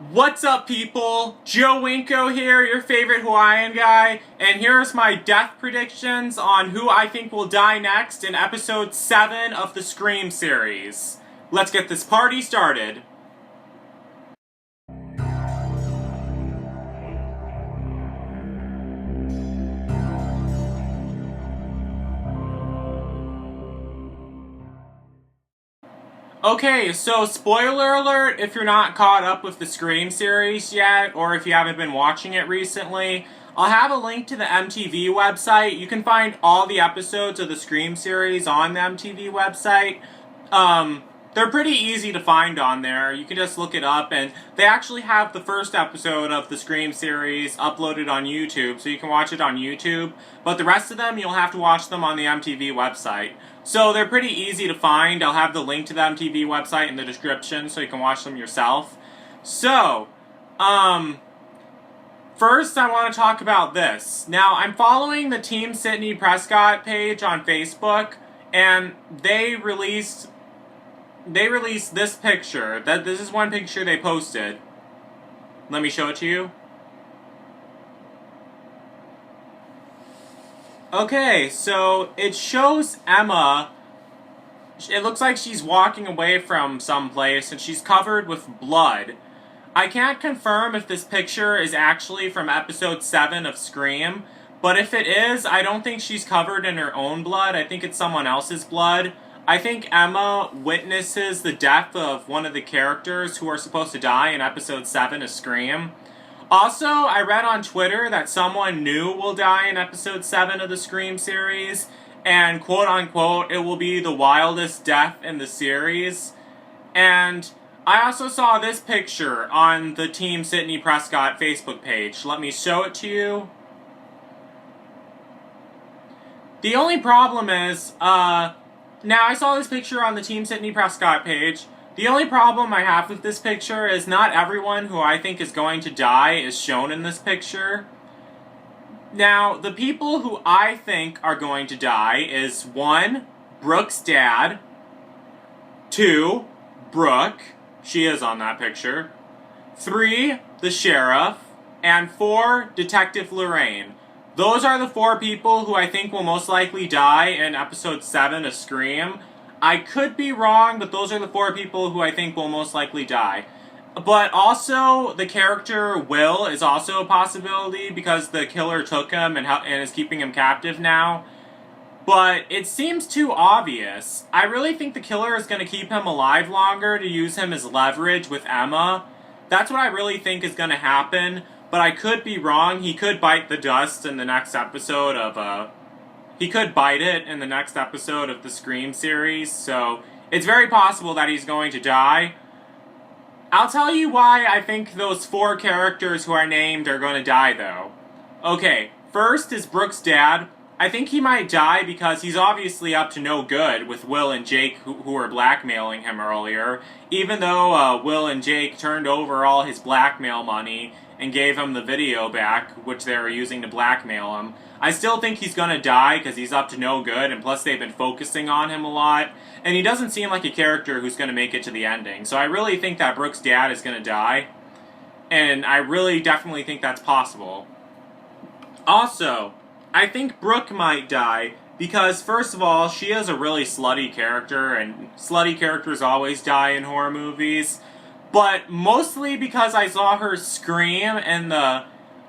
What's up, people? Joe Winko here, your favorite Hawaiian guy, and here's my death predictions on who I think will die next in episode 7 of the Scream series. Let's get this party started. Okay, so spoiler alert if you're not caught up with the Scream series yet, or if you haven't been watching it recently, I'll have a link to the MTV website. You can find all the episodes of the Scream series on the MTV website. They're pretty easy to find on there. You can just look it up, and they actually have the first episode of the Scream series uploaded on YouTube, so you can watch it on YouTube. But the rest of them, you'll have to watch them on the MTV website. So they're pretty easy to find. I'll have the link to the MTV website in the description so you can watch them yourself. So, first I want to talk about this. Now, I'm following the Team Sydney Prescott page on Facebook, and they released this picture. This is one picture they posted. Let me show it to you. Okay, so it shows Emma. It looks like she's walking away from someplace and she's covered with blood. I can't confirm if this picture is actually from episode 7 of Scream, but if it is, I don't think she's covered in her own blood. I think it's someone else's blood. I think Emma witnesses the death of one of the characters who are supposed to die in episode 7 of Scream. Also, I read on Twitter that someone new will die in episode 7 of the Scream series, and quote-unquote, it will be the wildest death in the series. And I also saw this picture on the Team Sydney Prescott Facebook page. Let me show it to you. The only problem is, now I saw this picture on the Team Sydney Prescott page. The only problem I have with this picture is not everyone who I think is going to die is shown in this picture. Now, the people who I think are going to die is 1, Brooke's dad, 2, Brooke, she is on that picture, 3, the sheriff, and 4, Detective Lorraine. Those are the 4 people who I think will most likely die in episode 7 of Scream. I could be wrong, but those are the 4 people who I think will most likely die. But also, the character Will is also a possibility because the killer took him and is keeping him captive now. But it seems too obvious. I really think the killer is going to keep him alive longer to use him as leverage with Emma. That's what I really think is going to happen, but I could be wrong. He could bite the dust in the next episode of, He could bite it in the next episode of the Scream series, so it's very possible that he's going to die. I'll tell you why I think those 4 characters who are named are going to die, though. Okay, first is Brooke's dad. I think he might die because he's obviously up to no good with Will and Jake who were blackmailing him earlier. Even though Will and Jake turned over all his blackmail money and gave him the video back, which they were using to blackmail him, I still think he's gonna die because he's up to no good, and plus they've been focusing on him a lot, and he doesn't seem like a character who's gonna make it to the ending. So I really think that Brooke's dad is gonna die, and I really definitely think that's possible. Also, I think Brooke might die because, first of all, she is a really slutty character, and slutty characters always die in horror movies, but mostly because I saw her scream in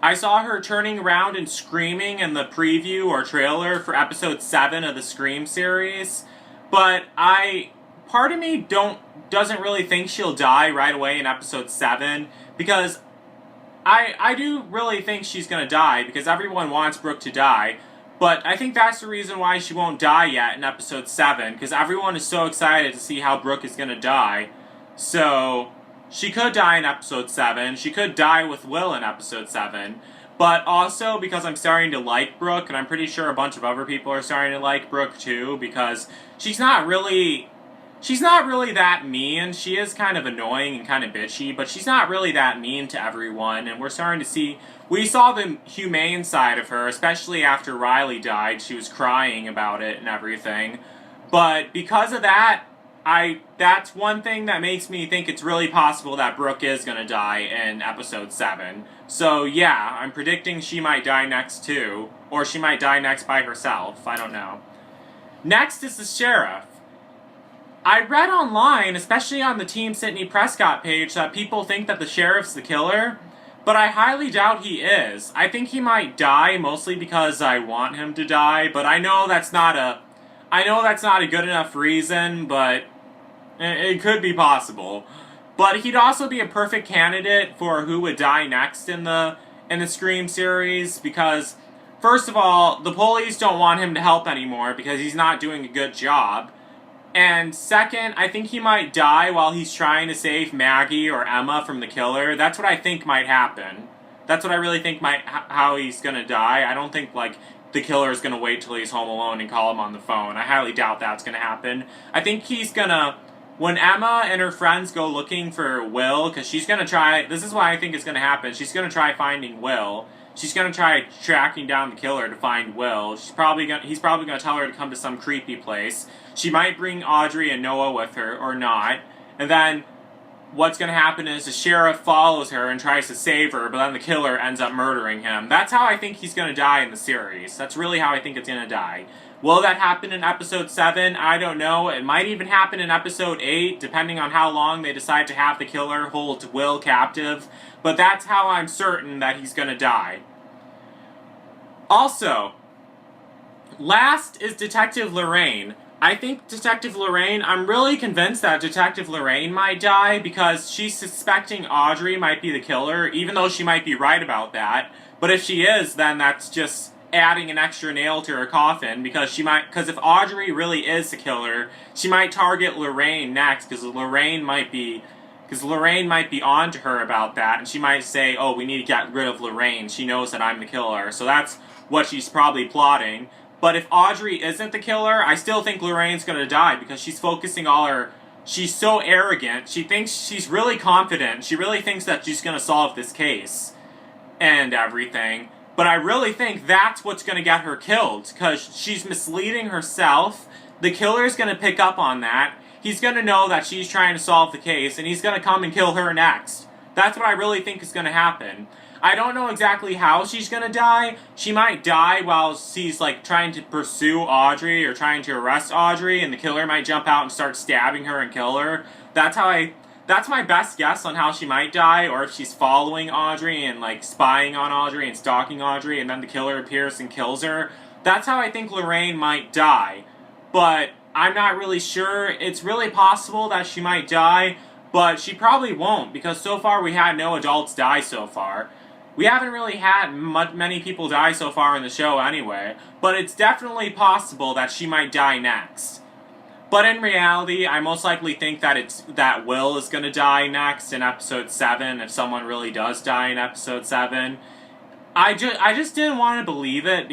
I saw her turning around and screaming in the preview or trailer for episode 7 of the Scream series. But part of me doesn't really think she'll die right away in episode 7, because I do really think she's gonna die, because everyone wants Brooke to die. But I think that's the reason why she won't die yet in episode 7, because everyone is so excited to see how Brooke is gonna die. So she could die in episode 7, she could die with Will in episode 7, but also because I'm starting to like Brooke, and I'm pretty sure a bunch of other people are starting to like Brooke too, because she's not really that mean. She is kind of annoying and kind of bitchy, but she's not really that mean to everyone, and we saw the humane side of her, especially after Riley died. She was crying about it and everything, but because of that, that's one thing that makes me think it's really possible that Brooke is gonna die in episode 7. So yeah, I'm predicting she might die next too, or she might die next by herself, I don't know. Next is the sheriff. I read online, especially on the Team Sydney Prescott page, that people think that the sheriff's the killer, but I highly doubt he is. I think he might die mostly because I want him to die, but I know that's not a good enough reason, but it could be possible. But he'd also be a perfect candidate for who would die next in the Scream series, because first of all, the police don't want him to help anymore because he's not doing a good job. And second, I think he might die while he's trying to save Maggie or Emma from the killer. That's what I think might happen. That's what I really think how he's gonna die. I don't think, like, the killer is gonna wait till he's home alone and call him on the phone. I highly doubt that's gonna happen. I think he's gonna, when Emma and her friends go looking for Will, because she's gonna try, this is what I think is gonna happen, she's gonna try finding Will. She's gonna try tracking down the killer to find Will. He's probably gonna tell her to come to some creepy place. She might bring Audrey and Noah with her, or not. And then what's gonna happen is the sheriff follows her and tries to save her, but then the killer ends up murdering him. That's how I think he's gonna die in the series. That's really how I think it's gonna die. Will that happen in episode 7? I don't know. It might even happen in episode 8, depending on how long they decide to have the killer hold Will captive. But that's how I'm certain that he's gonna die. Also, last is Detective Lorraine. I think Detective Lorraine, I'm really convinced that Detective Lorraine might die because she's suspecting Audrey might be the killer, even though she might be right about that. But if she is, then that's just adding an extra nail to her coffin, because if Audrey really is the killer, she might target Lorraine next, because Lorraine might be on to her about that, and she might say, oh, we need to get rid of Lorraine, she knows that I'm the killer, so that's what she's probably plotting. But if Audrey isn't the killer, I still think Lorraine's gonna die, because she's focusing she's so arrogant, she thinks she's really confident, she really thinks that she's gonna solve this case, and everything. But I really think that's what's gonna get her killed, because she's misleading herself. The killer's gonna pick up on that. He's gonna know that she's trying to solve the case, and he's gonna come and kill her next. That's what I really think is gonna happen. I don't know exactly how she's gonna die. She might die while she's, like, trying to pursue Audrey or trying to arrest Audrey, and the killer might jump out and start stabbing her and kill her. That's my best guess on how she might die, or if she's following Audrey and, like, spying on Audrey and stalking Audrey, and then the killer appears and kills her. That's how I think Lorraine might die. But I'm not really sure. It's really possible that she might die, but she probably won't, because so far we had no adults die so far. We haven't really had many people die so far in the show anyway, but it's definitely possible that she might die next. But in reality, I most likely think that Will is going to die next in episode 7, if someone really does die in episode 7. I just didn't want to believe it,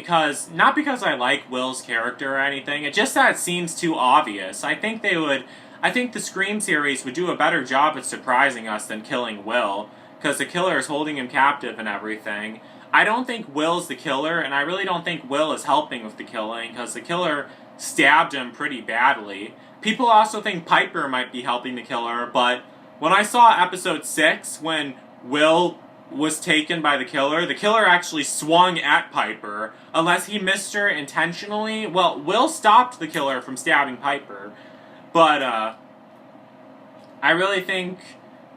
not because I like Will's character or anything, it's just that it seems too obvious. I think the Scream series would do a better job at surprising us than killing Will, because the killer is holding him captive and everything. I don't think Will's the killer, and I really don't think Will is helping with the killing, because the killer stabbed him pretty badly. People also think Piper might be helping the killer, but when I saw episode 6, when Will was taken by the killer actually swung at Piper, unless he missed her intentionally. Well, Will stopped the killer from stabbing Piper, but I really think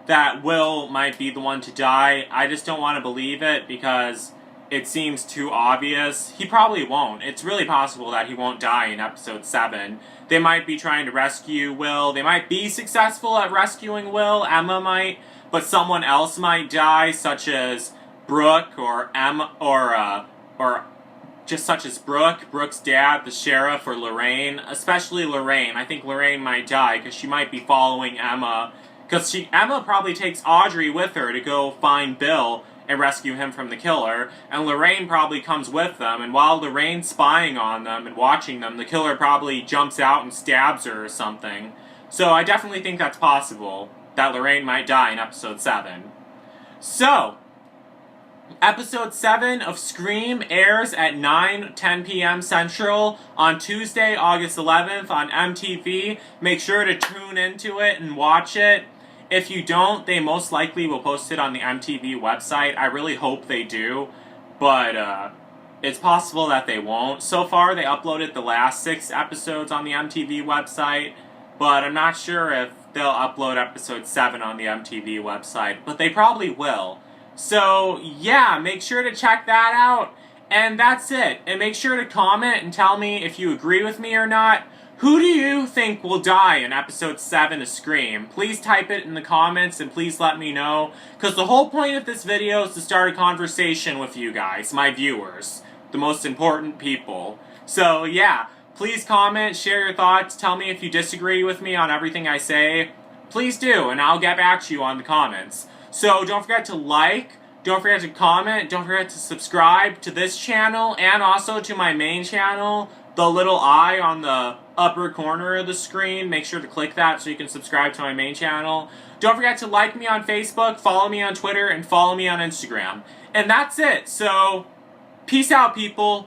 that Will might be the one to die. I just don't want to believe it because it seems too obvious. He probably won't. It's really possible that he won't die in episode 7. They might be trying to rescue Will. They might be successful at rescuing Will. Emma might, but someone else might die, such as Brooke or Emma, or just such as Brooke's dad, the sheriff, or Lorraine. Especially Lorraine. I think Lorraine might die because she might be following Emma. Because Emma probably takes Audrey with her to go find Bill and rescue him from the killer, and Lorraine probably comes with them, and while Lorraine's spying on them and watching them, the killer probably jumps out and stabs her or something. So I definitely think that's possible, that Lorraine might die in episode 7. So, Episode 7 of Scream airs at 9:10 p.m. Central on Tuesday, August 11th on MTV. Make sure to tune into it and watch it. If you don't, they most likely will post it on the MTV website. I really hope they do, but it's possible that they won't. So far, they uploaded the last 6 episodes on the MTV website, but I'm not sure if they'll upload episode 7 on the MTV website, but they probably will. So, yeah, make sure to check that out. And that's it. And make sure to comment and tell me if you agree with me or not. Who do you think will die in episode 7 of Scream? Please type it in the comments and please let me know. Because the whole point of this video is to start a conversation with you guys, my viewers. The most important people. So, yeah, please comment, share your thoughts, tell me if you disagree with me on everything I say. Please do, and I'll get back to you on the comments. So don't forget to like, don't forget to comment, don't forget to subscribe to this channel and also to my main channel, the little eye on the upper corner of the screen. Make sure to click that so you can subscribe to my main channel. Don't forget to like me on Facebook, follow me on Twitter, and follow me on Instagram. And that's it. So, peace out, people.